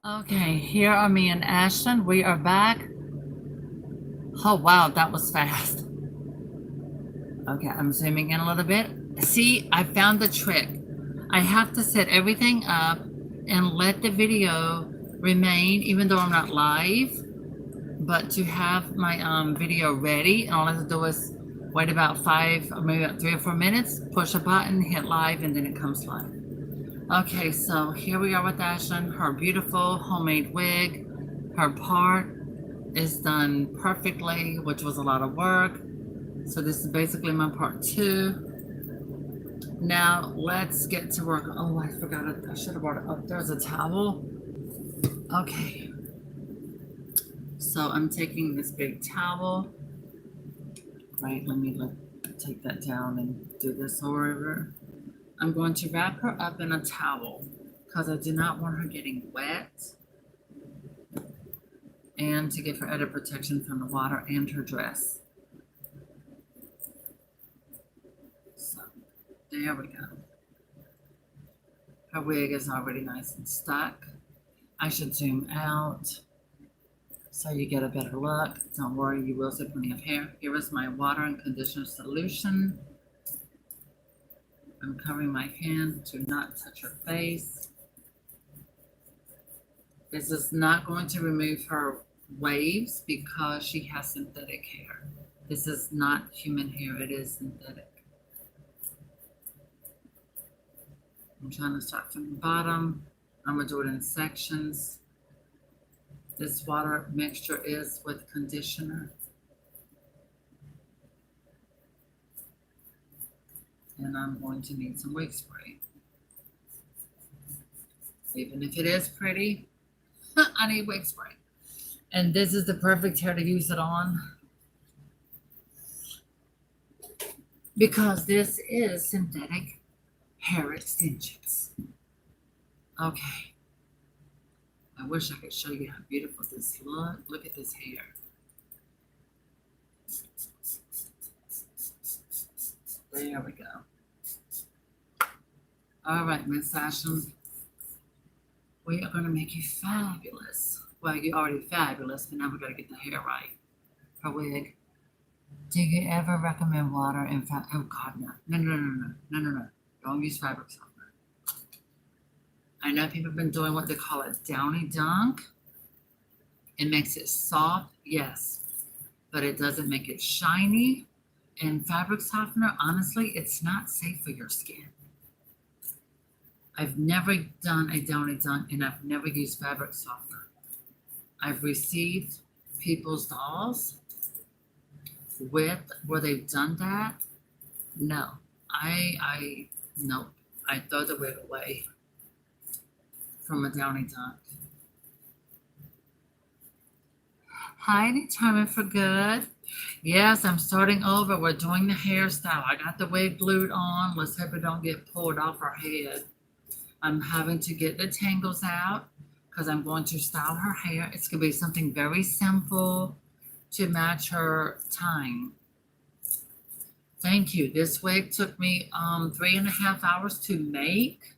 Okay, here are me and Ashton. We are back. Oh, wow, that was fast. Okay, I'm zooming in a little bit. See, I found the trick. I have to set everything up and let the video remain, even though I'm not live, but to have my video ready. And all I have to do is wait about 5 or maybe about 3 or 4 minutes, push a button, hit live, and then it comes live. Okay, so here we are with Ashlyn, her beautiful homemade wig. Her part is done perfectly, which was a lot of work. So this is basically my part 2. Now let's get to work. Oh, I forgot it. I should have brought it up. There's a towel. Okay. So I'm taking this big towel. Right, let me take that down and do this over. I'm going to wrap her up in a towel because I do not want her getting wet, and to give her added protection from the water and her dress. So there we go. Her wig is already nice and stuck. I should zoom out so you get a better look. Don't worry, you will see plenty of hair. Here is my water and conditioner solution. I'm covering my hand to not touch her face. This is not going to remove her waves because she has synthetic hair. This is not human hair, it is synthetic. I'm trying to start from the bottom. I'm going to do it in sections. This water mixture is with conditioner. And I'm going to need some wig spray. Even if it is pretty, I need wig spray. And this is the perfect hair to use it on, because this is synthetic hair extensions. Okay. I wish I could show you how beautiful this looks. Look at this hair. There we go. All right, Miss Ashton. We are going to make you fabulous. Well, you're already fabulous, but now we're going to get the hair right. Her wig. Do you ever recommend water in fact? Oh, God, no. No. Don't use fabric softener. I know people have been doing what they call a downy dunk. It makes it soft, yes, but it doesn't make it shiny. And fabric softener, honestly, it's not safe for your skin. I've never done a downy dunk, and I've never used fabric softener. I've received people's dolls with where they've done that. No, nope. I throw the wig away from a downy dunk. Hi, determined for good. Yes, I'm starting over. We're doing the hairstyle. I got the wig glued on. Let's hope it don't get pulled off her head. I'm having to get the tangles out because I'm going to style her hair. It's going to be something very simple to match her time. Thank you. This wig took me 3.5 hours to make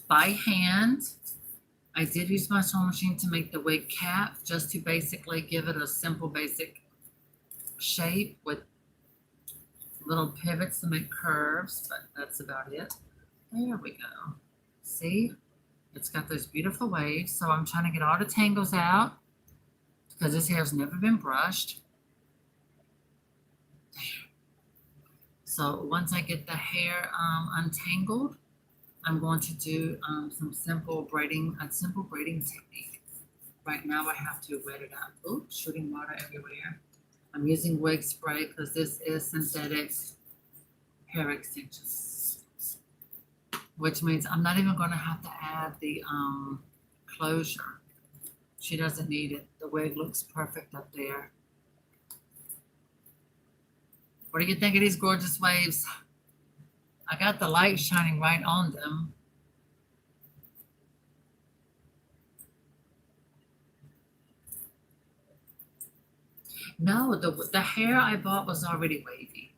by hand. I did use my sewing machine to make the wig cap, just to basically give it a simple basic shape with little pivots to make curves, but that's about it. There we go. See? It's got those beautiful waves. So I'm trying to get all the tangles out because this hair's never been brushed. There. So once I get the hair untangled, I'm going to do some simple braiding technique. Right now I have to wet it up. Oops, shooting water everywhere. I'm using Wig Spray because this is synthetic hair extensions, which means I'm not even going to have to add the closure. She doesn't need it. The wig looks perfect up there. What do you think of these gorgeous waves? I got the light shining right on them. No, the hair I bought was already wavy.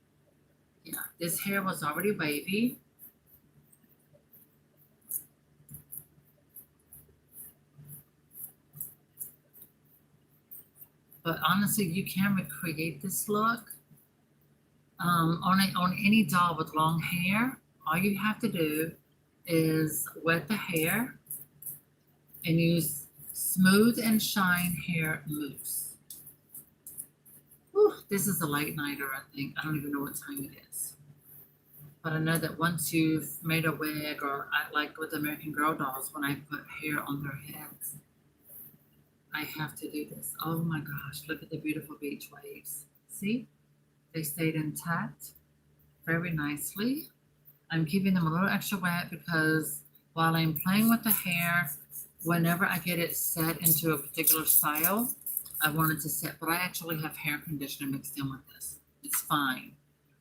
Yeah, this hair was already wavy. But honestly, you can recreate this look on any doll with long hair. All you have to do is wet the hair and use smooth and shine hair mousse. Whew, this is a late nighter, I think. I don't even know what time it is. But I know that once you've made a wig, or I like with American Girl dolls, when I put hair on their heads, I have to do this. Oh my gosh, look at the beautiful beach waves. See? They stayed intact very nicely. I'm keeping them a little extra wet because while I'm playing with the hair, whenever I get it set into a particular style, I want it to set, but I actually have hair conditioner mixed in with this. It's fine.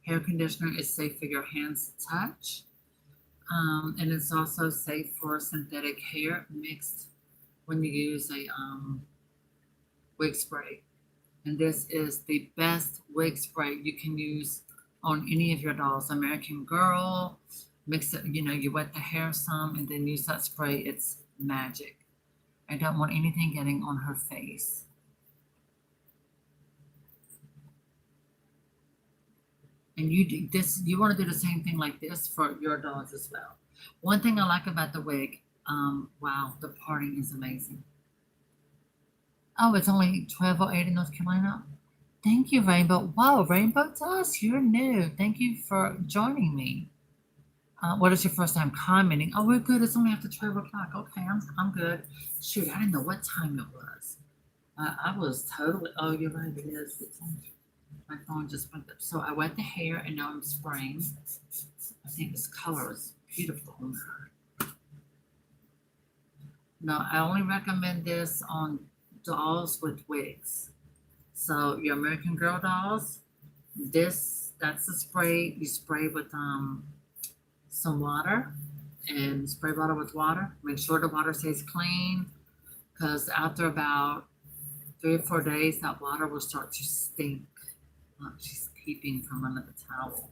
Hair conditioner is safe for your hands to touch. And it's also safe for synthetic hair mixed when you use a wig spray. And this is the best wig spray you can use on any of your dolls. American Girl, mix it, you wet the hair some and then use that spray. It's magic. I don't want anything getting on her face. And you want to do the same thing like this for your dolls as well. One thing I like about the wig, wow, the parting is amazing. Oh, it's only 12:08 in North Carolina. Thank you, Rainbow. Wow, Rainbow Dust, you're new. Thank you for joining me. What is your first time commenting? Oh, we're good. It's only after 12 o'clock. Okay, I'm good. Shoot, I didn't know what time it was. I was totally, oh, you're right, it is. My phone just went up. So I wet the hair and now I'm spraying. I think this color is beautiful on her. Now, I only recommend this on dolls with wigs. So your American Girl dolls, that's the spray. You spray with some water and spray bottle with water. Make sure the water stays clean because after about 3 or 4 days, that water will start to stink. Oh, she's peeping from under the towel.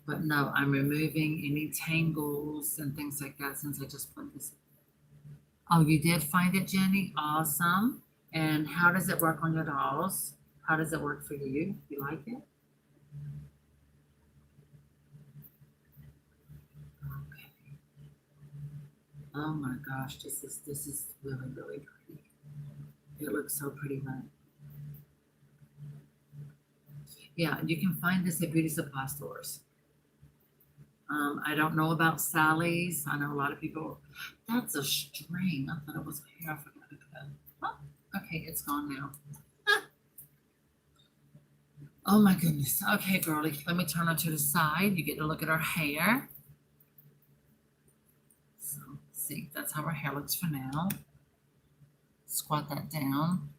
But no, I'm removing any tangles and things like that since I just put this. Oh, you did find it, Jenny? Awesome. And how does it work on your dolls? How does it work for you? You like it? Okay. Oh my gosh, this is really, really pretty. It looks so pretty, right? Yeah, you can find this at beauty supply stores. I don't know about Sally's. I know a lot of people. That's a string. I thought it was hair. I forgot to cut. Oh, okay, it's gone now. Oh my goodness. Okay, girlie, let me turn her to the side. You get to look at her hair. So, see, that's how her hair looks for now. Squat that down.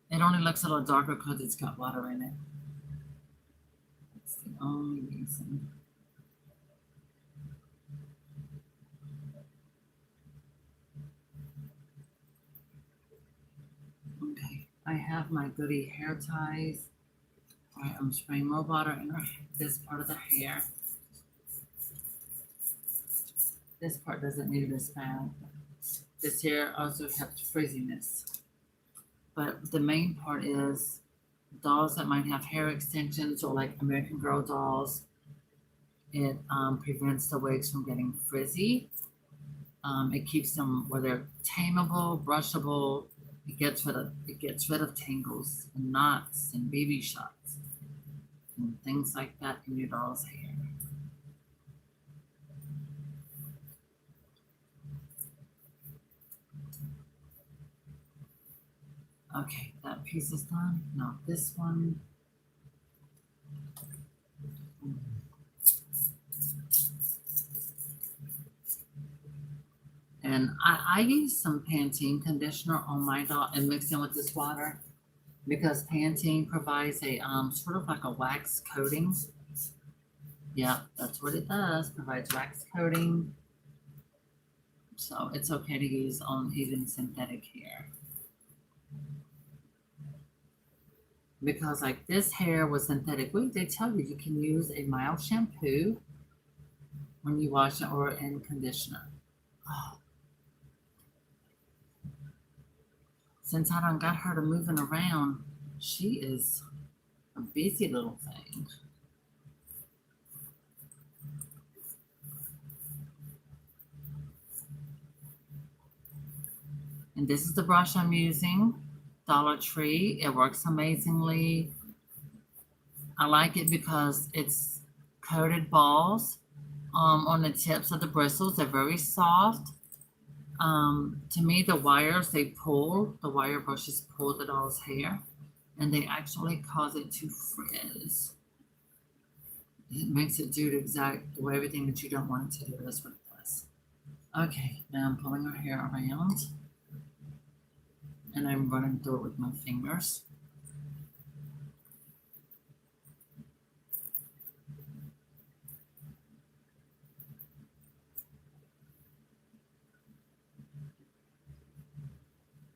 It only looks a little darker because it's got water in it. That's the only reason. Okay, I have my goodie hair ties. All right, I'm spraying more water in this part of the hair. This part doesn't need this bad. This hair also helps frizziness. But the main part is dolls that might have hair extensions or like American Girl dolls. It prevents the wigs from getting frizzy. It keeps them where they're tameable, brushable. It gets rid of tangles and knots and baby shots and things like that in your doll's hair. Okay, that piece is done. Now this one. And I use some Pantene conditioner on my doll and mix in with this water because Pantene provides a sort of like a wax coating. Yeah, that's what it does. Provides wax coating. So it's okay to use on even synthetic hair. because like this hair was synthetic wig. They tell you you can use a mild shampoo when you wash it or in conditioner. Oh, since I done got her to moving around, she is a busy little thing. And this is the brush I'm using, Dollar Tree. It works amazingly. I like it because it's coated balls on the tips of the bristles. They're very soft. To me, the wires, the wire brushes pull the doll's hair, and they actually cause it to frizz. It makes it do the exact everything that you don't want it to do. That's what it does. Okay, now I'm pulling her hair around, and I'm running through it with my fingers.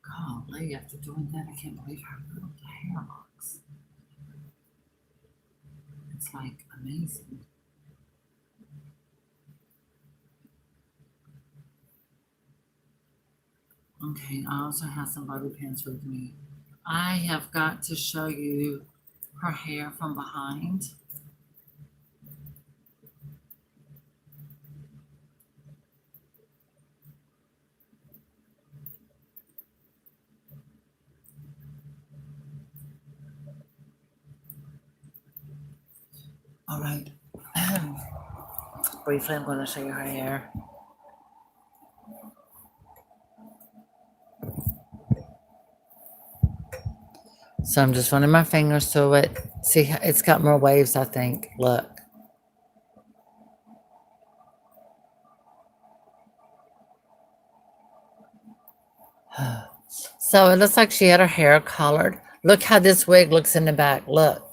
Golly, after doing that, I can't believe how good the hair looks. It's like amazing. Okay, I also have some bobby pins with me. I have got to show you her hair from behind. All right. Briefly, I'm going to show you her hair. So I'm just running my fingers through it. See, it's got more waves, I think. Look. So it looks like she had her hair colored. Look how this wig looks in the back. Look.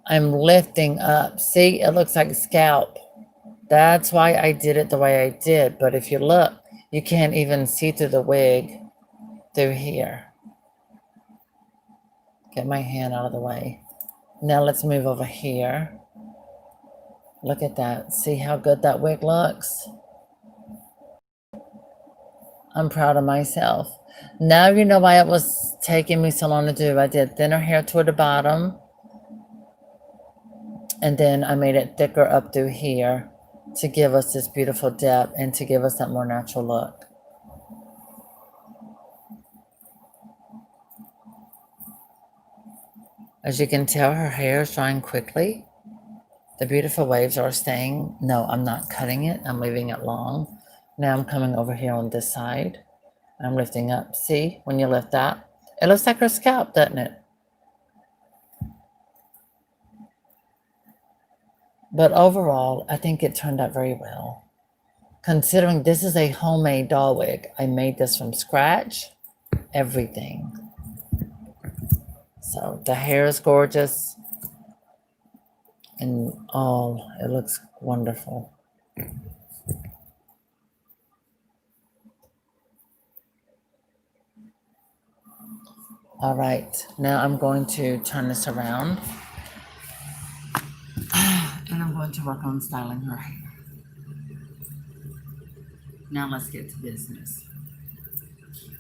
I'm lifting up. See, it looks like scalp. That's why I did it the way I did. But if you look, you can't even see through the wig through here. Get my hand out of the way. Now let's move over here. Look at that. See how good that wig looks? I'm proud of myself. Now you know why it was taking me so long to do. I did thinner hair toward the bottom. And then I made it thicker up through here to give us this beautiful depth and to give us that more natural look. As you can tell, her hair is drying quickly. The beautiful waves are staying. No, I'm not cutting it. I'm leaving it long. Now I'm coming over here on this side. I'm lifting up. See, when you lift that, it looks like her scalp, doesn't it? But overall, I think it turned out very well. Considering this is a homemade doll wig. I made this from scratch. Everything. So the hair is gorgeous. And oh, it looks wonderful. All right, now I'm going to turn this around. And I'm going to work on styling her hair. Now let's get to business.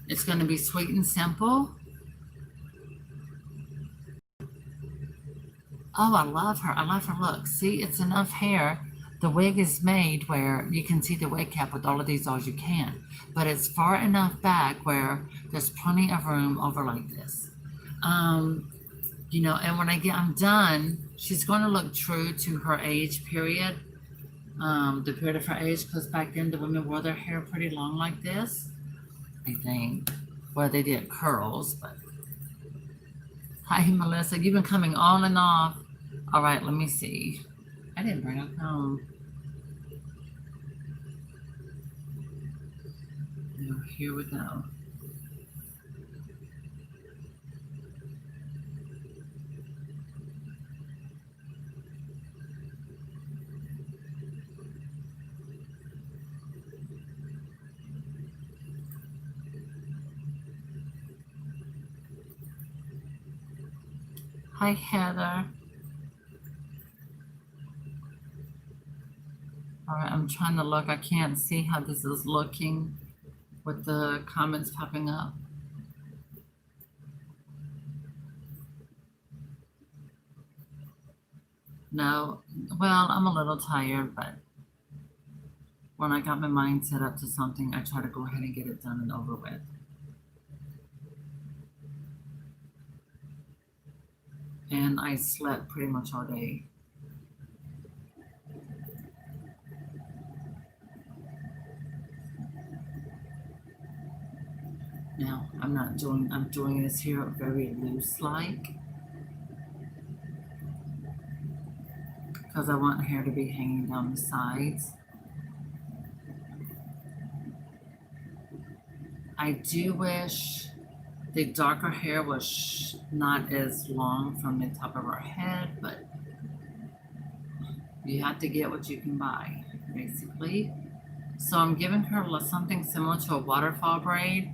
It's going to be sweet and simple. Oh, I love her. I love her look. See, it's enough hair. The wig is made where you can see the wig cap with all of these as you can. But it's far enough back where there's plenty of room over like this. You know, and when I'm done, she's going to look true to her age period. The period of her age, because back then the women wore their hair pretty long like this, I think. Well, they did curls, but. Hi, Melissa. You've been coming on and off. All right, let me see. I didn't bring a comb. Now, here we go. Hi, Heather. All right, I'm trying to look. I can't see how this is looking with the comments popping up. No, well, I'm a little tired, but when I got my mind set up to something, I try to go ahead and get it done and over with. And I slept pretty much all day. Now, I'm doing this here very loose like, because I want hair to be hanging down the sides. I do wish the darker hair was not as long from the top of her head, but you have to get what you can buy, basically. So I'm giving her something similar to a waterfall braid.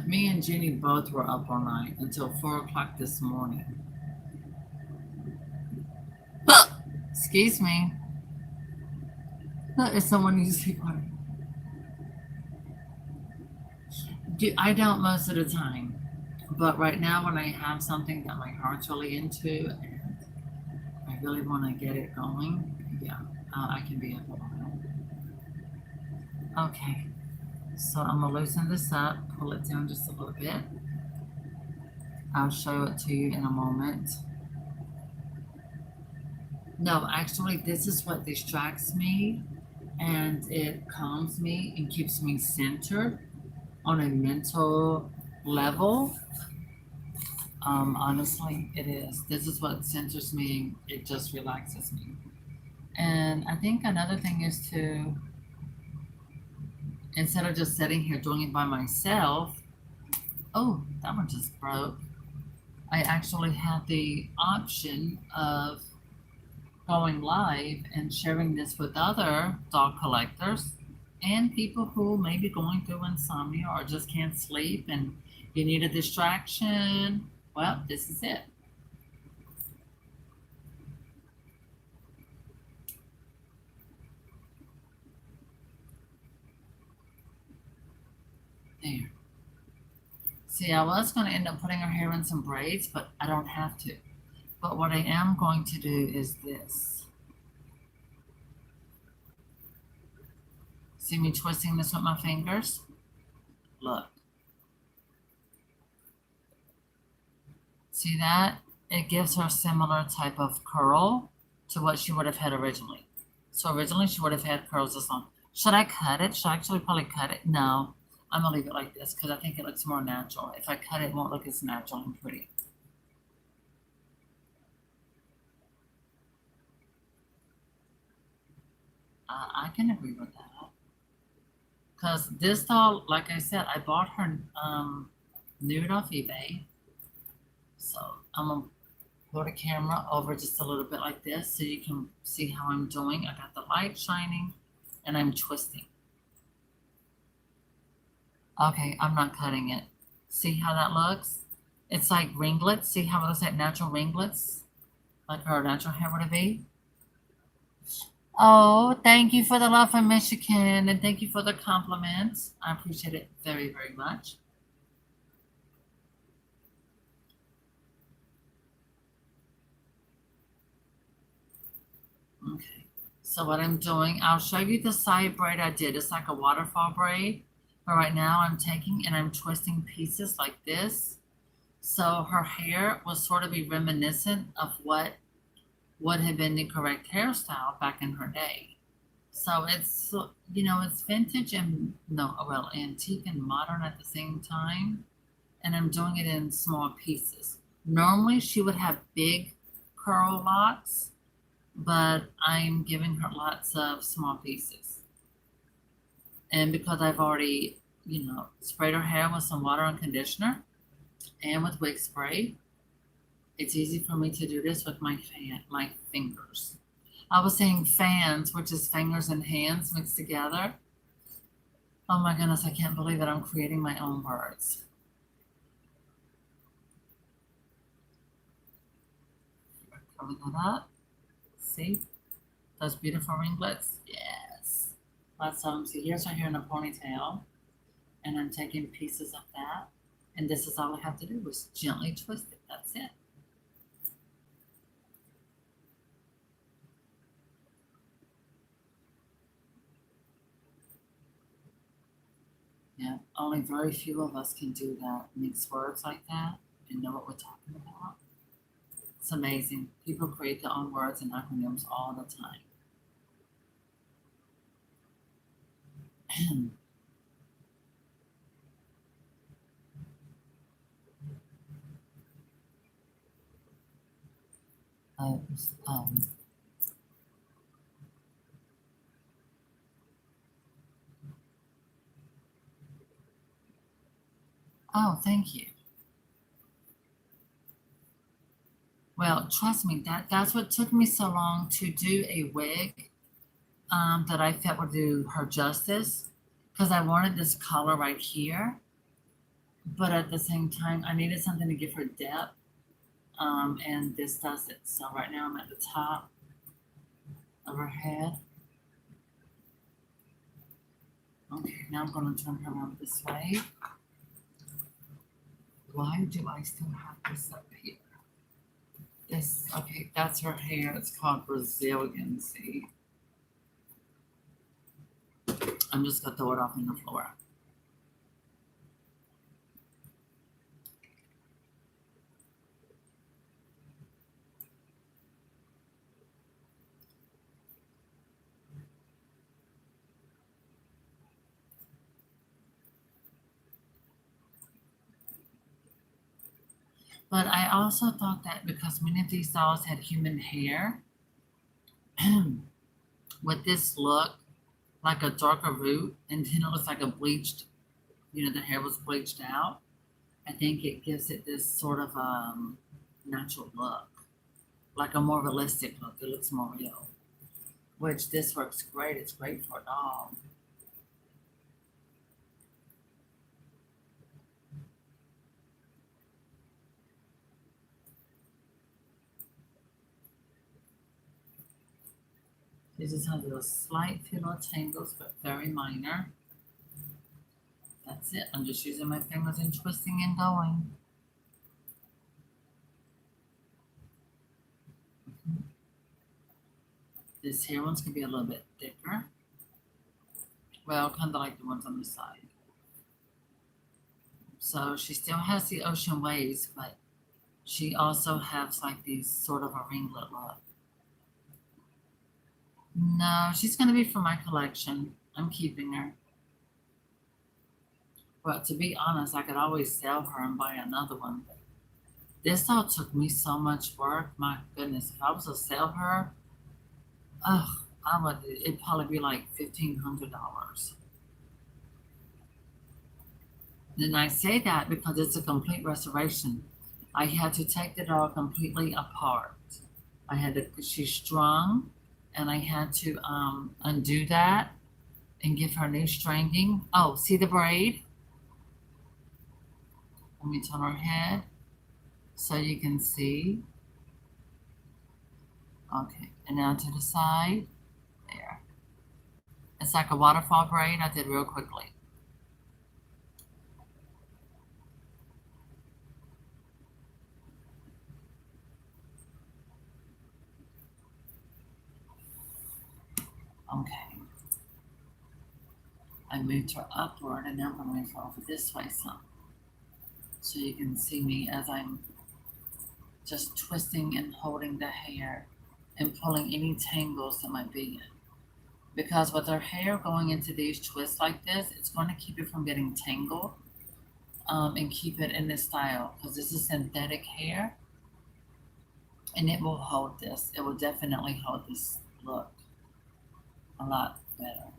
Me and Jenny both were up all night until 4 o'clock this morning. Excuse me. If someone needs to be quiet. I don't most of the time. But right now, when I have something that my heart's really into and I really want to get it going, yeah, I can be up a while. Okay, so I'm going to loosen this up, pull it down just a little bit. I'll show it to you in a moment. No, actually, this is what distracts me and it calms me and keeps me centered on a mental level. Honestly, it is. This is what centers me. It just relaxes me. And I think another thing is to, instead of just sitting here doing it by myself, oh, that one just broke. I actually have the option of going live and sharing this with other dog collectors and people who may be going through insomnia or just can't sleep and you need a distraction. Well, this is it. There. See, I was going to end up putting her hair in some braids, but I don't have to. But what I am going to do is this. See me twisting this with my fingers? Look. See that? It gives her a similar type of curl to what she would have had originally. So originally she would have had curls this long. Should I cut it? Should I actually probably cut it? No. I'm going to leave it like this because I think it looks more natural. If I cut it, it won't look as natural and pretty. I can agree with that. Because this doll, like I said, I bought her nude off eBay. So I'm going to put the camera over just a little bit like this so you can see how I'm doing. I got the light shining and I'm twisting. Okay, I'm not cutting it. See how that looks? It's like ringlets. See how it looks like natural ringlets? Like her natural hair would be? Oh, thank you for the love from Michigan and thank you for the compliments. I appreciate it very, very much. Okay, so what I'm doing, I'll show you the side braid I did. It's like a waterfall braid. But right now I'm taking and I'm twisting pieces like this. So her hair will sort of be reminiscent of what would have been the correct hairstyle back in her day. So it's, it's vintage and, no, well, antique and modern at the same time. And I'm doing it in small pieces. Normally she would have big curl lots, but I'm giving her lots of small pieces. And because I've already, sprayed her hair with some water and conditioner and with wig spray, it's easy for me to do this with my fingers. I was saying fans, which is fingers and hands mixed together. Oh my goodness, I can't believe that I'm creating my own words. Cover that up. See? Those beautiful ringlets? Yes. Lots of them. See, here's her hair in a ponytail. And I'm taking pieces of that. And this is all I have to do is gently twist it. That's it. Yeah, only very few of us can do that, mix words like that, and know what we're talking about. It's amazing. People create their own words and acronyms all the time. uh, um, oh, thank you. Well, trust me, that's what took me so long to do a wig that I felt would do her justice because I wanted this color right here, but at the same time, I needed something to give her depth, and this does it. So right now I'm at the top of her head. Okay, now I'm going to turn her around this way. Why do I still have this up here? This, okay, that's her hair. It's called Brazilian, see? I'm just going to throw it off on the floor. But I also thought that because many of these dolls had human hair, with this look, like a darker root, and then it looks like a bleached, the hair was bleached out. I think it gives it this sort of natural look, like a more realistic look. It looks more real, which this works great. It's great for a doll. This just has little slight little tangles, but very minor. That's it. I'm just using my fingers and twisting and going. This here one's gonna be a little bit thicker. Well, kind of like the ones on the side. So she still has the ocean waves, but she also has like these sort of a ringlet look. No, she's gonna be for my collection. I'm keeping her. But to be honest, I could always sell her and buy another one. But this all took me so much work. My goodness, if I was to sell her, ugh, I would. It'd probably be like $1,500. And I say that because it's a complete restoration. I had to take the doll completely apart. I had to. She's strung, and I had to undo that and give her new stringing. Oh, see the braid? Let me turn her head so you can see. Okay, and now to the side. There. It's like a waterfall braid. I did real quickly. Okay. I moved her upward, and now I'm going to move her over this way some. So you can see me as I'm just twisting and holding the hair and pulling any tangles that might be in. Because with her hair going into these twists like this, it's going to keep it from getting tangled, and keep it in this style because this is synthetic hair and it will hold this. It will definitely hold this look a lot better.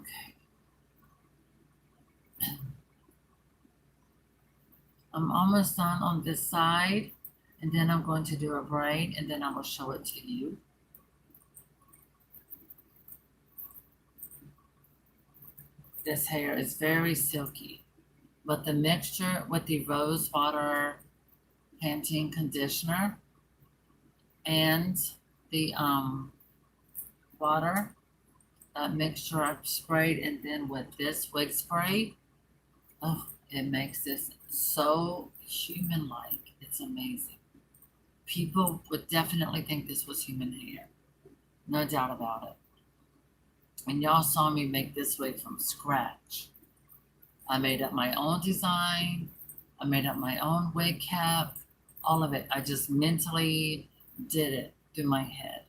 Okay. I'm almost done on this side, and then I'm going to do a braid, and then I will show it to you. This hair is very silky, but the mixture with the rose water Pantene conditioner and the water, that mixture I sprayed, and then with this wig spray, oh, it makes this so human-like. It's amazing. People would definitely think this was human hair. No doubt about it. And y'all saw me make this wig from scratch. I made up my own design. I made up my own wig cap. All of it. I just mentally did it through my head.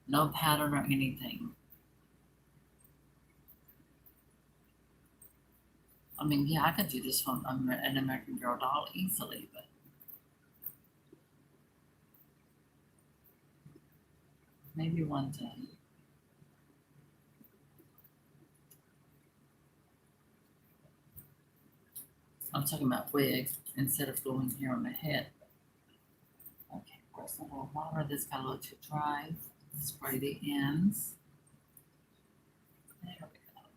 No pattern or anything. I mean, yeah, I could do this from an American Girl doll easily, but maybe one day. I'm talking about wigs instead of going here on the head. Okay, where's the little water? This got a little too dry. Spray the ends. There we go.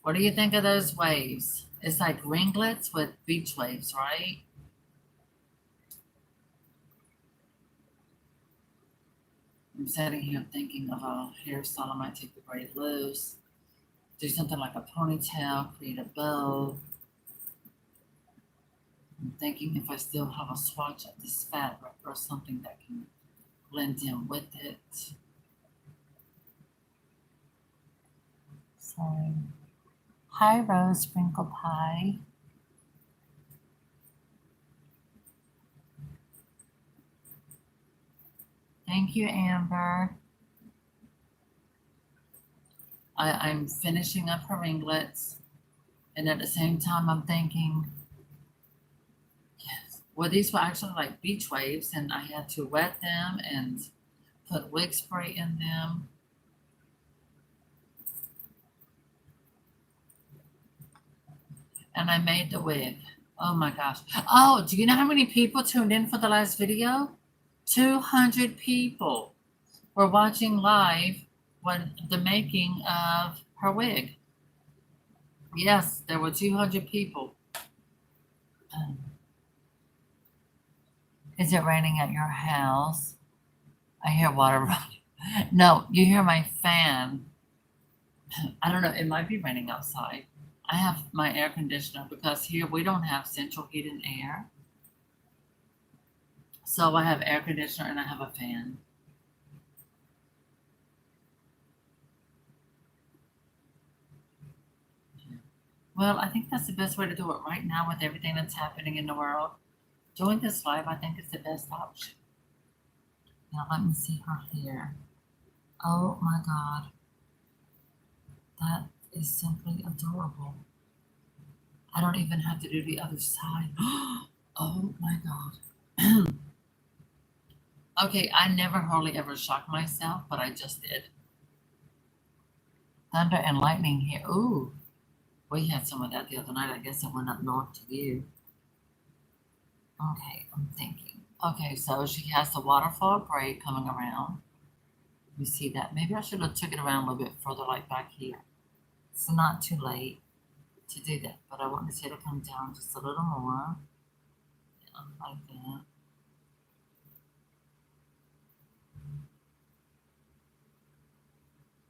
What do you think of those waves? It's like ringlets with beach waves, right? I'm sitting here thinking of a hairstyle. I might take the braid loose, do something like a ponytail, create a bow. I'm thinking if I still have a swatch of this fabric or something that can blend in with it. Sorry. Hi, Rose Sprinkle Pie. Thank you, Amber. I'm finishing up her ringlets, and at the same time, I'm thinking, yes, well, these were actually like beach waves, and I had to wet them and put wig spray in them. And I made the wig. Oh my gosh. Oh, do you know how many people tuned in for the last video? 200 people were watching live when the making of her wig. Yes, there were 200 people. Is it raining at your house? I hear water running. No, you hear my fan. I don't know. It might be raining outside. I have my air conditioner because here we don't have central heat and air. So I have air conditioner and I have a fan. Well, I think that's the best way to do it right now with everything that's happening in the world. Doing this live, I think, is the best option. Now let me see her hair. Oh my God. That is simply adorable. I don't even have to do the other side. Oh my God. Okay, I never hardly ever shocked myself, but I just did. Thunder and lightning here. Ooh, we had some of that the other night. I guess it went up north to you. Okay, I'm thinking. Okay, so she has the waterfall braid coming around. You see that? Maybe I should have took it around a little bit further, like back here. It's not too late to do that, but I want this hair to come down just a little more. Yeah, like that.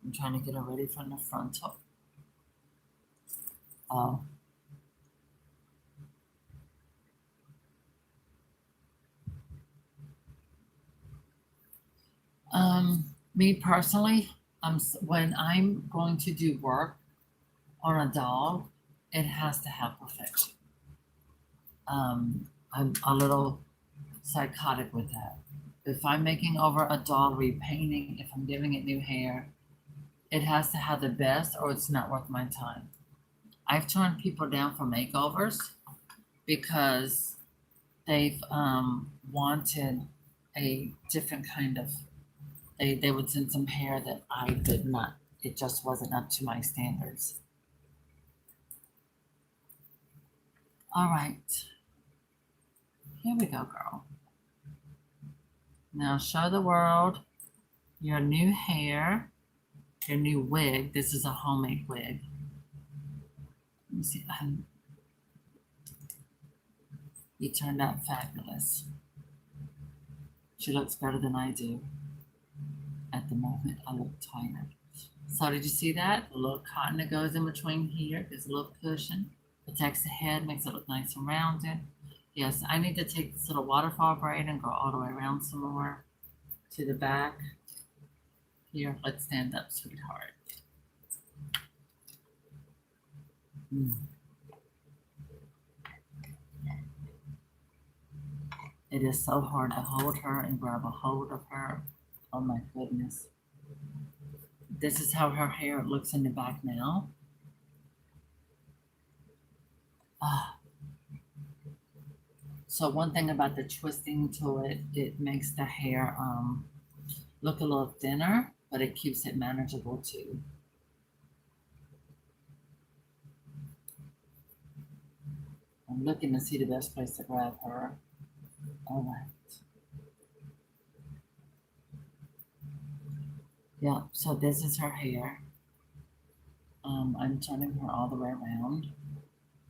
I'm trying to get her ready from the frontal. Oh. Me personally, when I'm going to do work on a doll, it has to have perfection. I'm a little psychotic with that. If I'm making over a doll, repainting, if I'm giving it new hair, it has to have the best or it's not worth my time. I've turned people down for makeovers because they've wanted a different kind of, They would send some hair that I did not. It just wasn't up to my standards. All right. Here we go, girl. Now show the world your new hair, your new wig. This is a homemade wig. Let me see. You turned out fabulous. She looks better than I do. At the moment, I look tired. So did you see that? A little cotton that goes in between here. There's a little cushion. Protects the head, makes it look nice and rounded. Yes, I need to take this little waterfall braid and go all the way around some more to the back. Here, let's stand up, sweetheart. It is so hard to hold her and grab a hold of her. Oh my goodness. This is how her hair looks in the back now. So one thing about the twisting to it, it makes the hair look a little thinner, but it keeps it manageable too. I'm looking to see the best place to grab her. All right. Yeah, so this is her hair. I'm turning her all the way around,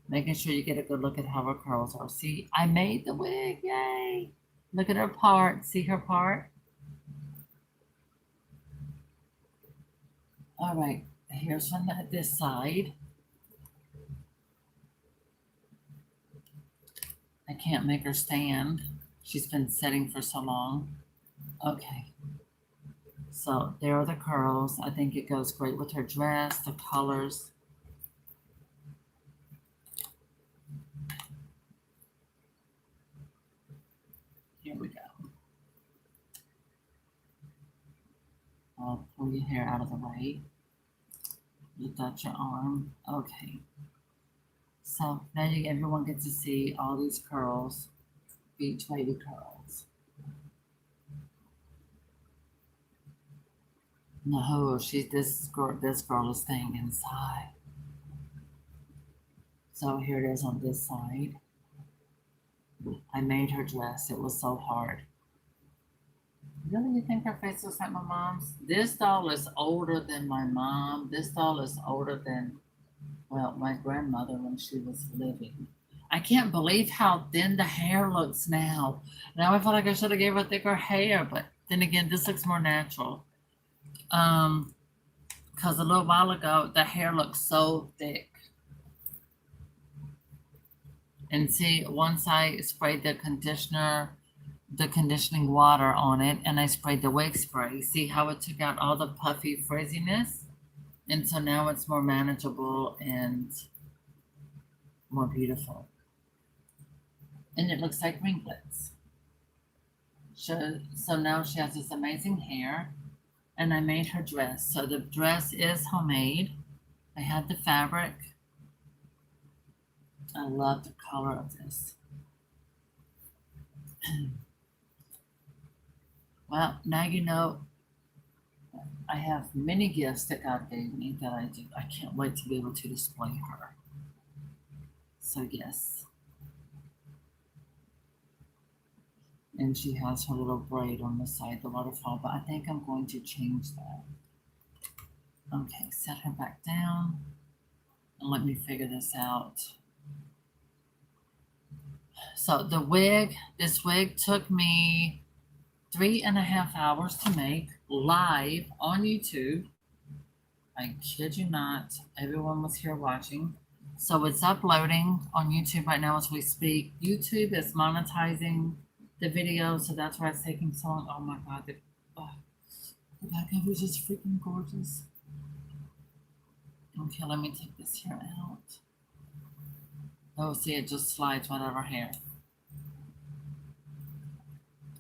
making sure you get a good look at how her curls are. See, I made the wig, yay! Look at her part, see her part? All right, here's from this side. I can't make her stand. She's been sitting for so long. Okay. So there are the curls. I think it goes great with her dress, the colors. Here we go. I'll pull your hair out of the way. Lift out your arm. Okay. So now everyone gets to see all these curls, beach wavy curls. No, this girl is staying inside. So here it is on this side. I made her dress. It was so hard. Really, you think her face looks like my mom's? This doll is older than my mom. This doll is older than, well, my grandmother when she was living. I can't believe how thin the hair looks now. Now I feel like I should have gave her thicker hair, but then again, this looks more natural. Because a little while ago, the hair looked so thick. And see, once I sprayed the conditioning water on it, and I sprayed the wig spray, see how it took out all the puffy frizziness? And so now it's more manageable and more beautiful. And it looks like ringlets. So now she has this amazing hair, and I made her dress. So the dress is homemade. I had the fabric. I love the color of this. Well, now you know I have many gifts that God gave me that I do. I can't wait to be able to display her. So yes. And she has her little braid on the side, the waterfall, but I think I'm going to change that. Okay, set her back down and let me figure this out. So this wig took me 3.5 hours to make live on YouTube. I kid you not, everyone was here watching. So it's uploading on YouTube right now as we speak. YouTube is monetizing the video, so that's why it's taking so long. Oh my God, the back of it is just freaking gorgeous. Okay, let me take this hair out. Oh, see, it just slides right over hair.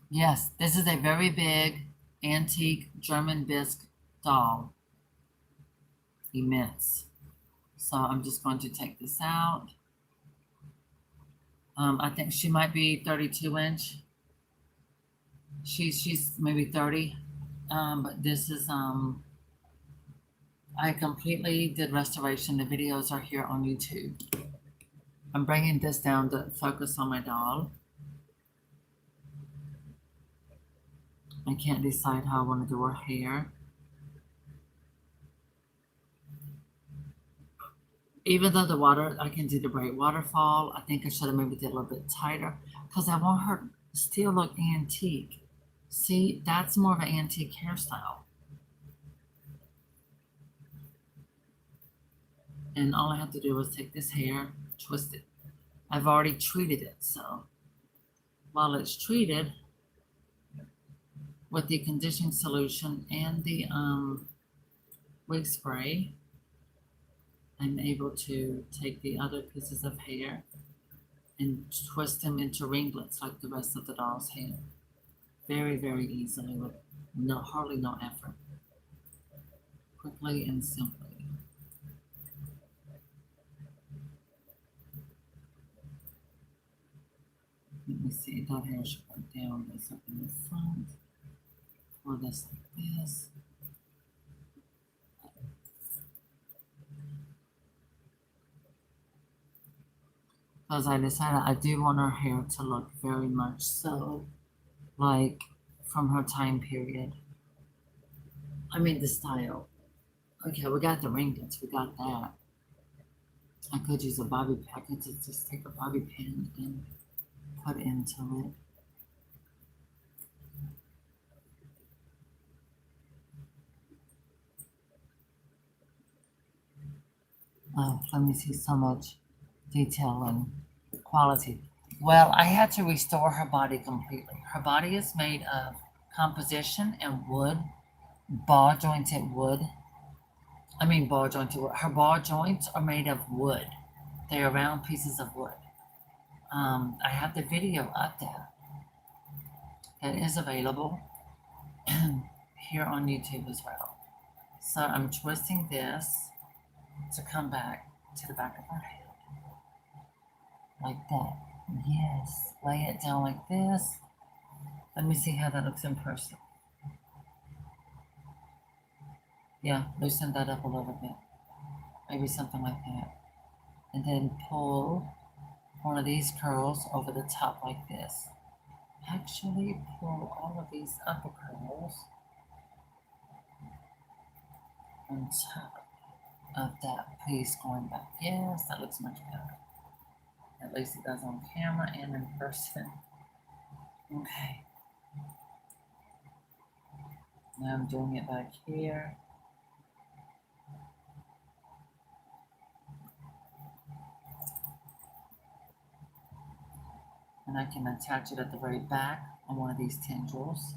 Yes, this is a very big antique German bisque doll. Immense. So I'm just going to take this out. I think she might be 32 inch. She's maybe 30. But this is, I completely did restoration. The videos are here on YouTube. I'm bringing this down to focus on my doll. I can't decide how I want to do her hair. Even though the water, I can do the braid waterfall. I think I should have maybe did a little bit tighter because I want her to still look antique. See, that's more of an antique hairstyle. And all I have to do is take this hair, twist it. I've already treated it, so while it's treated with the conditioning solution and the wig spray, I'm able to take the other pieces of hair and twist them into ringlets like the rest of the doll's hair. Very, very easily with hardly no effort. Quickly and simply. Let me see, that hair should go down this up in the front. Or this like this. Because I decided I do want her hair to look very much so like from her time period. I mean the style. Okay, we got the ringlets, we got that. I could use a bobby pin. I could just take a bobby pin and put into it. Oh, let me see, so much detail and quality. Well, I had to restore her body completely. Her body is made of composition and wood, ball jointed wood. I mean, ball jointed wood. Her ball joints are made of wood. They are round pieces of wood. I have the video up there that is available here on YouTube as well. So I'm twisting this to come back to the back of her head. Like that. Yes. Lay it down like this. Let me see how that looks in person. Yeah, loosen that up a little bit. Maybe something like that. And then pull one of these curls over the top like this. Actually, pull all of these upper curls on top of that piece going back. Yes, that looks much better. At least it does on camera and in person. Okay. Now I'm doing it back here. And I can attach it at the very back on one of these tendrils.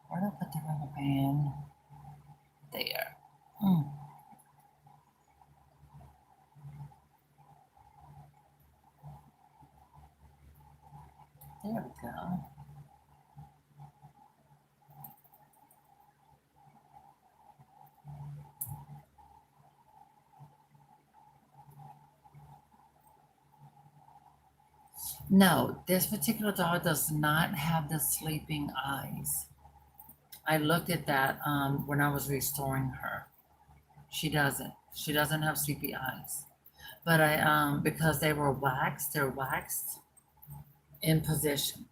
Where did I put the rubber band? There. There we go. No, this particular doll does not have the sleeping eyes. I looked at that when I was restoring her. She doesn't. She doesn't have sleepy eyes. But I because they were waxed, they're waxed in position.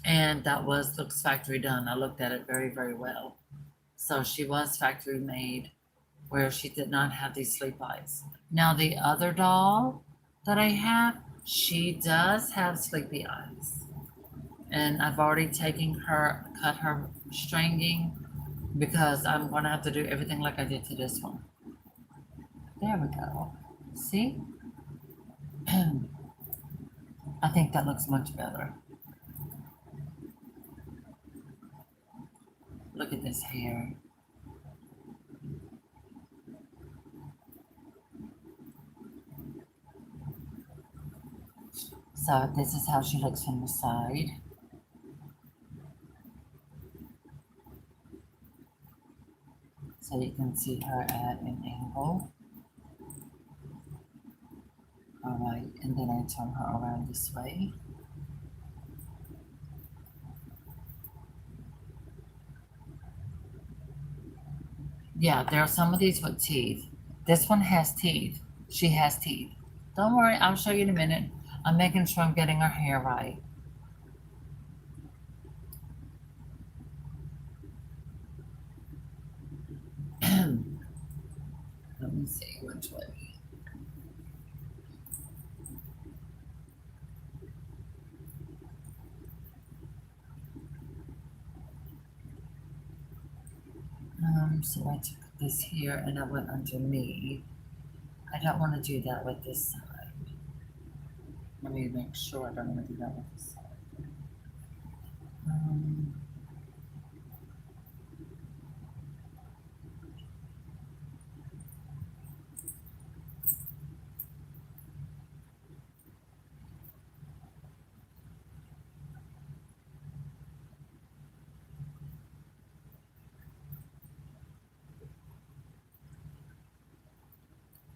And that looks factory done. I looked at it very, very well. So she was factory made where she did not have these sleep eyes. Now the other doll that I have, she does have sleepy eyes. And I've already cut her stringing because I'm going to have to do everything like I did to this one. There we go. See? I think that looks much better. Look at this hair. So this is how she looks from the side. So you can see her at an angle. Alright, and then I turn her around this way. Yeah, there are some of these with teeth. This one has teeth. She has teeth. Don't worry, I'll show you in a minute. I'm making sure I'm getting her hair right. Let me see which way. So I took this here and I went underneath. I don't want to do that with this side. Let me make sure I don't want to do that with this side. Um,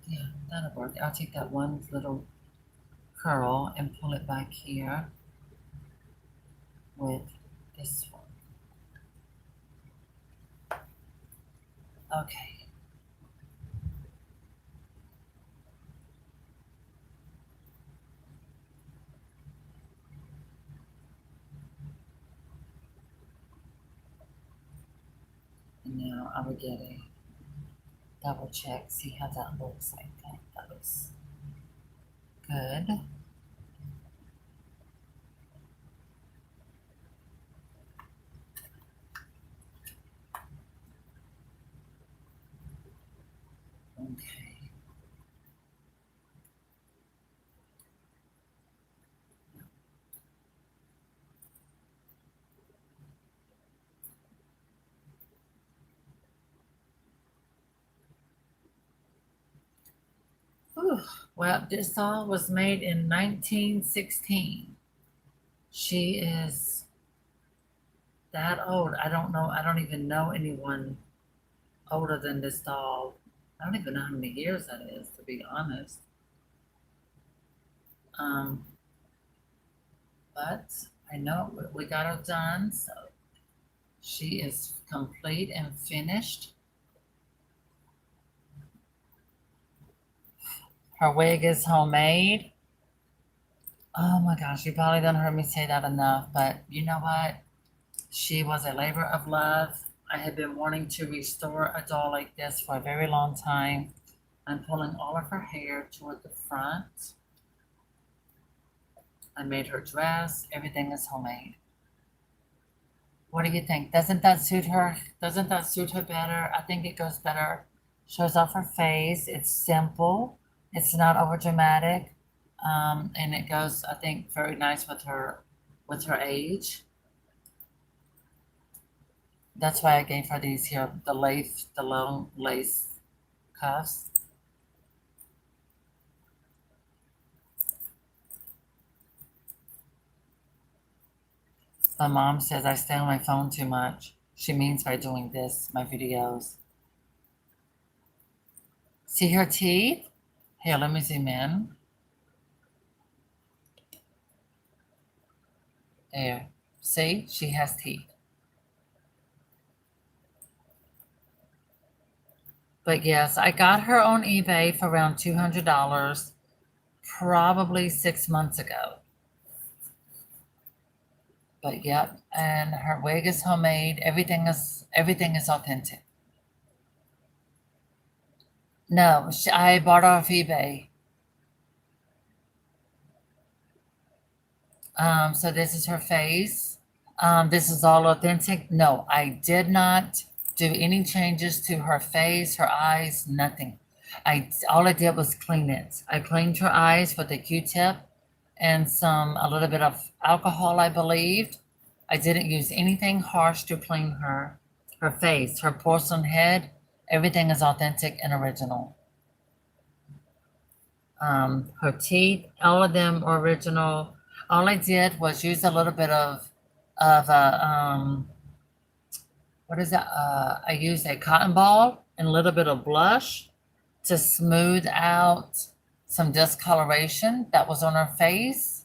yeah, that'll work. I'll take that one little curl and pull it back here with this one. Okay. And now I will get a double check, see how that looks. I think that looks good. Okay. Whew. Well, this doll was made in 1916. She is that old. I don't know. I don't even know anyone older than this doll. I don't even know how many years that is, to be honest. Um, but I know we got her done, so she is complete and finished. Her wig is homemade. Oh my gosh, you probably don't heard me say that enough, but you know what? She was a labor of love. I had been wanting to restore a doll like this for a very long time. I'm pulling all of her hair toward the front. I made her dress. Everything is homemade. What do you think? Doesn't that suit her? Doesn't that suit her better? I think it goes better. Shows off her face. It's simple. It's not over dramatic. And it goes, I think, very nice with her age. That's why I gave her these here, the long lace cuffs. My mom says I stay on my phone too much. She means by doing this, my videos. See her teeth? Here, let me zoom in. There. See? She has teeth. But yes, I got her on eBay for around $200, probably 6 months ago. But yep, and her wig is homemade. Everything is authentic. No, I bought her off eBay. So this is her face. This is all authentic. No, I did not do any changes to her face, her eyes, nothing. All I did was clean it. I cleaned her eyes with a Q-tip and a little bit of alcohol, I believed. I didn't use anything harsh to clean her face, her porcelain head. Everything is authentic and original. Her teeth, all of them are original. All I did was use a little bit of what is that? I used a cotton ball and a little bit of blush to smooth out some discoloration that was on her face,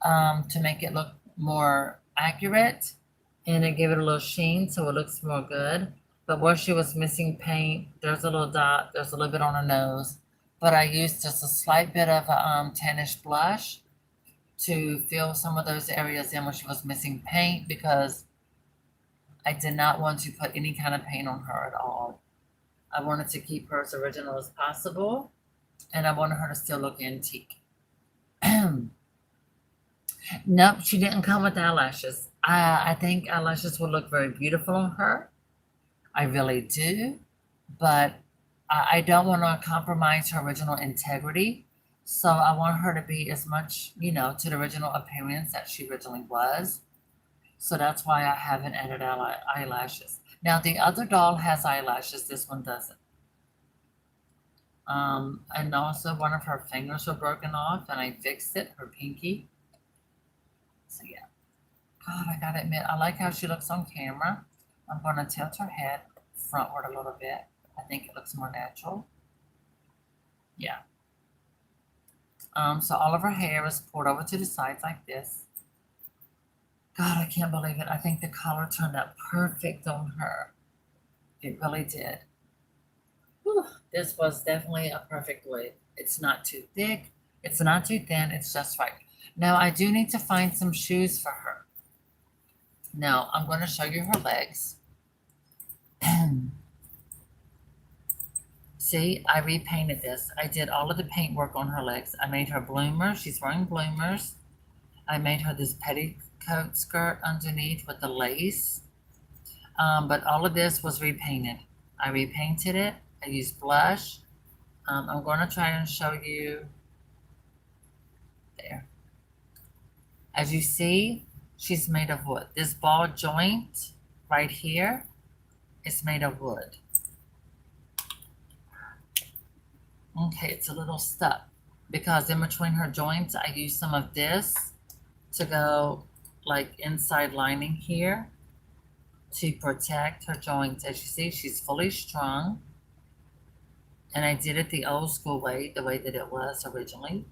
to make it look more accurate, and it gave it a little sheen so it looks more good. But where she was missing paint, there's a little dot, there's a little bit on her nose. But I used just a slight bit of a tannish blush to fill some of those areas in where she was missing paint, because I did not want to put any kind of paint on her at all. I wanted to keep her as original as possible, and I wanted her to still look antique. Nope, she didn't come with eyelashes. I think eyelashes will look very beautiful on her. I really do. But I don't want to compromise her original integrity. So I want her to be as much, to the original appearance that she originally was. So that's why I haven't added eyelashes. Now, the other doll has eyelashes. This one doesn't. And also one of her fingers were broken off, and I fixed it, her pinky. So yeah. God, I gotta admit, I like how she looks on camera. I'm gonna tilt her head frontward a little bit. I think it looks more natural. Yeah. So all of her hair is pulled over to the sides like this. God, I can't believe it. I think the color turned out perfect on her. It really did. Whew, this was definitely a perfect wig. It's not too thick. It's not too thin. It's just right. Now, I do need to find some shoes for her. Now, I'm going to show you her legs. See, I repainted this. I did all of the paint work on her legs. I made her bloomers. She's wearing bloomers. I made her this petticoat skirt underneath with the lace. But all of this was repainted. I repainted it. I used blush. I'm going to try and show you there. As you see, she's made of wood. This ball joint right here is made of wood. Okay, it's a little stuck because in between her joints, I used some of this to go like inside lining here to protect her joints. As you see, she's fully strung. And I did it the old school way, the way that it was originally.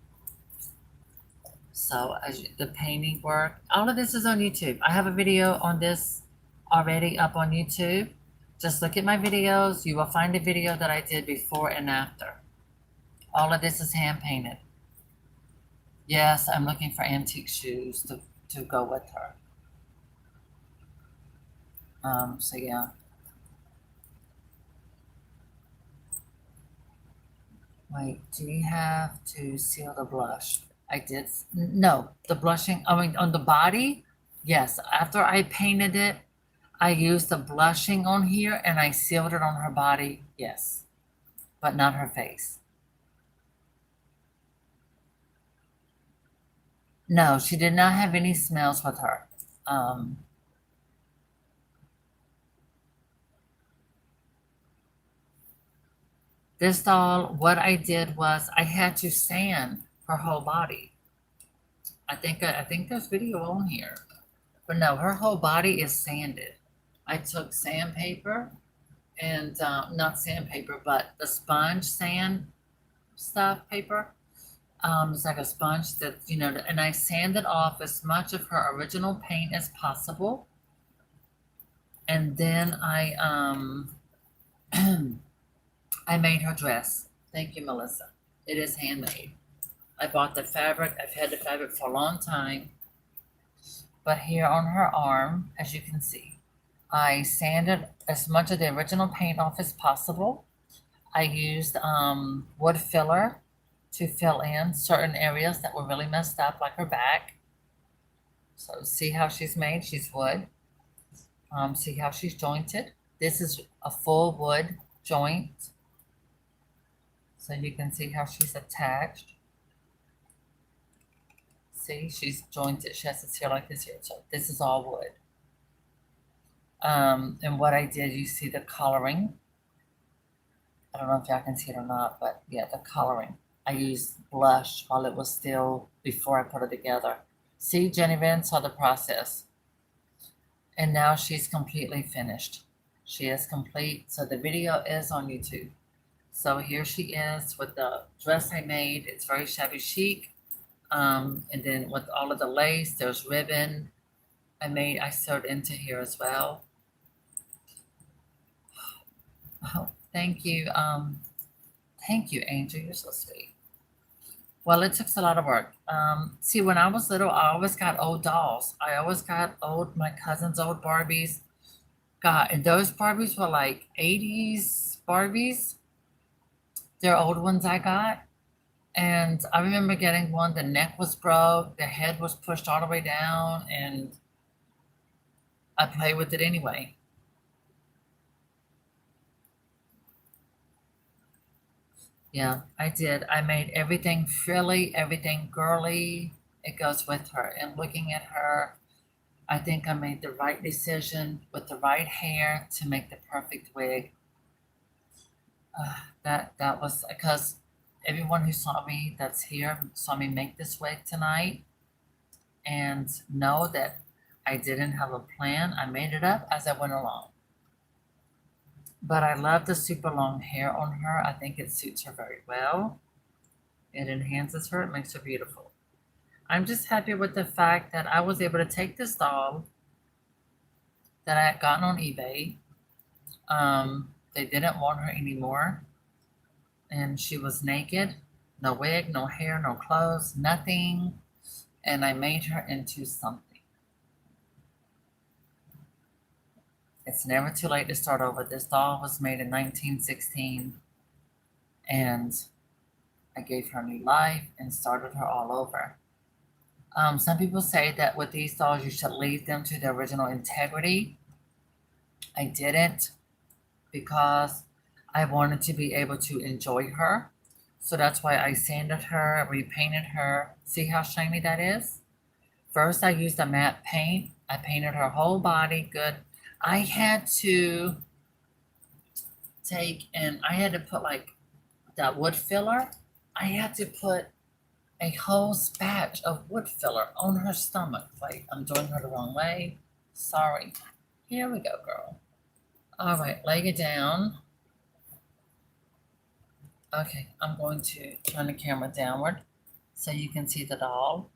So the painting work, all of this is on YouTube. I have a video on this already up on YouTube. Just look at my videos. You will find a video that I did before and after. All of this is hand painted. Yes, I'm looking for antique shoes to go with her. So yeah. Wait, do you have to seal the blush? I did. No, the blushing, on the body, yes. After I painted it, I used the blushing on here and I sealed it on her body, yes. But not her face. No, she did not have any smells with her. This doll, what I did was I had to sand her whole body. I think there's video on here. But no, her whole body is sanded. I took sandpaper and not sandpaper, but the sponge sand stuff paper. It's like a sponge that, and I sanded off as much of her original paint as possible. And then I I made her dress. Thank you, Melissa. It is handmade. I bought the fabric. I've had the fabric for a long time. But here on her arm, as you can see, I sanded as much of the original paint off as possible. I used wood filler to fill in certain areas that were really messed up, like her back. So see how she's made? She's wood. See how she's jointed? This is a full wood joint. So you can see how she's attached. See, she's jointed. She has this here like this here. So this is all wood. And what I did, you see the coloring. I don't know if y'all can see it or not, but yeah, the coloring. I used blush while it was still, before I put it together. See, Jenny Van saw the process. And now she's completely finished. She is complete. So the video is on YouTube. So here she is with the dress I made. It's very shabby chic. And then with all of the lace, there's ribbon I sewed into here as well. Oh, thank you. Thank you, Angel. You're so sweet. Well, it took a lot of work. See, when I was little, I always got old dolls. I always got my cousin's old Barbies. God, and those Barbies were like 80s Barbies. They're old ones I got. And I remember getting one, the neck was broke, the head was pushed all the way down, and I played with it anyway. Yeah, I did. I made everything frilly, everything girly. It goes with her. And looking at her, I think I made the right decision with the right hair to make the perfect wig. That was because everyone who saw me that's here saw me make this wig tonight and know that I didn't have a plan. I made it up as I went along. But I love the super long hair on her. I think it suits her very well. It enhances her, it makes her beautiful. I'm just happy with the fact that I was able to take this doll that I had gotten on eBay. They didn't want her anymore, and she was naked, no wig, no hair, no clothes, nothing, and I made her into something. It's never too late to start over. This doll was made in 1916, and I gave her new life and started her all over. Some people say that with these dolls, you should leave them to their original integrity. I didn't because I wanted to be able to enjoy her. So that's why I sanded her, repainted her. See how shiny that is? First, I used a matte paint. I painted her whole body good. I had to I had to put like that wood filler. I had to put a whole spatch of wood filler on her stomach. Wait, I'm doing her the wrong way. Sorry. Here we go, girl. All right, lay it down. Okay, I'm going to turn the camera downward so you can see the doll.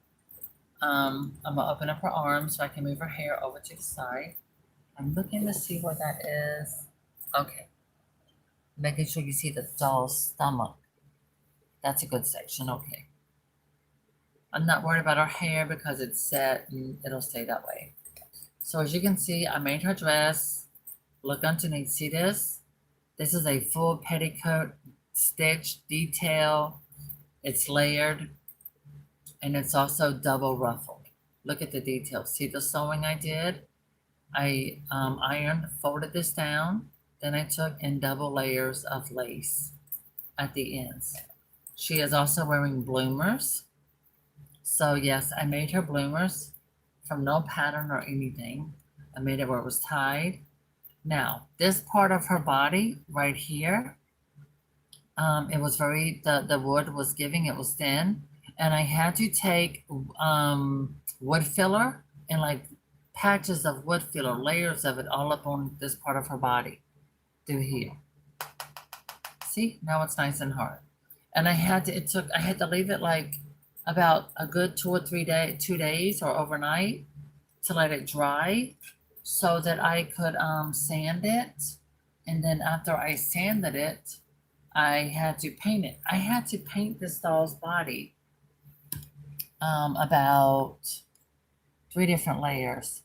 I'm gonna open up her arms so I can move her hair over to the side. I'm looking to see where that is. Okay, making sure you see the doll's stomach. That's a good section, okay. I'm not worried about her hair because it's set and it'll stay that way. So as you can see, I made her dress. Look underneath, see this? This is a full petticoat stitch detail. It's layered and it's also double ruffled. Look at the details. See the sewing I did? I ironed, folded this down, then I took in double layers of lace at the ends. She is also wearing bloomers. So yes, I made her bloomers from no pattern or anything. I made it where it was tied. Now, this part of her body right here, it was the wood was giving, it was thin. And I had to take wood filler and like patches of wood filler, layers of it all up on this part of her body through here. See, now it's nice and hard. And I had to leave it like about a good 2 days or overnight to let it dry so that I could sand it. And then after I sanded it, I had to paint it. I had to paint this doll's body about 3 different layers.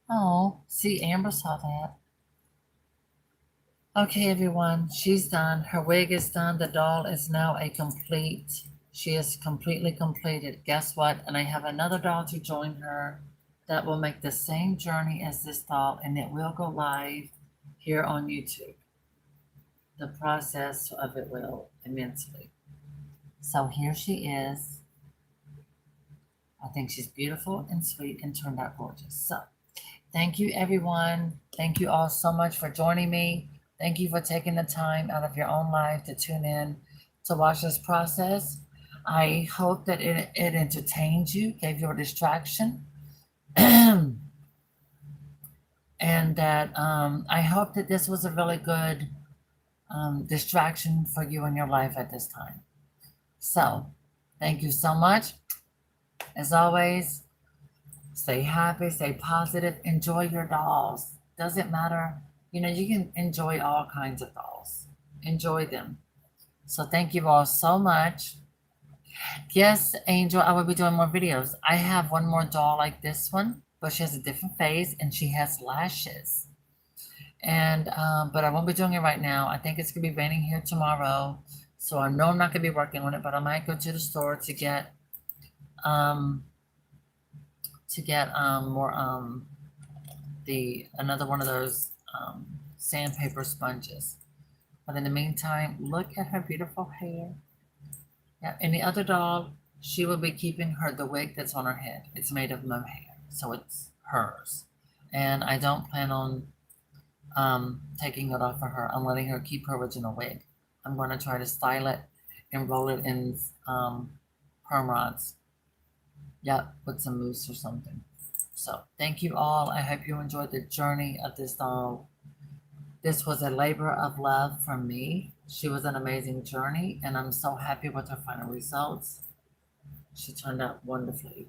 Oh, see, Amber saw that. Okay, everyone, she's done. Her wig is done. The doll is now she is completely completed. Guess what? And I have another doll to join her that will make the same journey as this doll, and it will go live here on YouTube. The process of it will immensely. So here she is. I think she's beautiful and sweet and turned out gorgeous. So thank you, everyone. Thank you all so much for joining me. Thank you for taking the time out of your own life to tune in to watch this process. I hope that it entertained you, gave you a distraction, and that I hope that this was a really good distraction for you in your life at this time. So, thank you so much. As always, stay happy, stay positive, enjoy your dolls. Doesn't matter You know, you can enjoy all kinds of dolls. Enjoy them. So thank you all so much. Yes, Angel, I will be doing more videos. I have one more doll like this one, but she has a different face and she has lashes. And but I won't be doing it right now. I think it's gonna be raining here tomorrow, so I know I'm not gonna be working on it. But I might go to the store um to get more the another one of those sandpaper sponges. But in the meantime, look at her beautiful hair. Yeah, and the other doll, she will be keeping the wig that's on her head. It's made of mohair, so it's hers. And I don't plan on taking it off of her. I'm letting her keep her original wig. I'm going to try to style it and roll it in perm rods. Yep, with some mousse or something. So thank you all. I hope you enjoyed the journey of this doll. This was a labor of love from me. She was an amazing journey, and I'm so happy with her final results. She turned out wonderfully,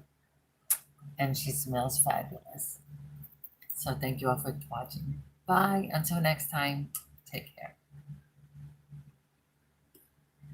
and she smells fabulous. So thank you all for watching. Bye. Until next time, take care.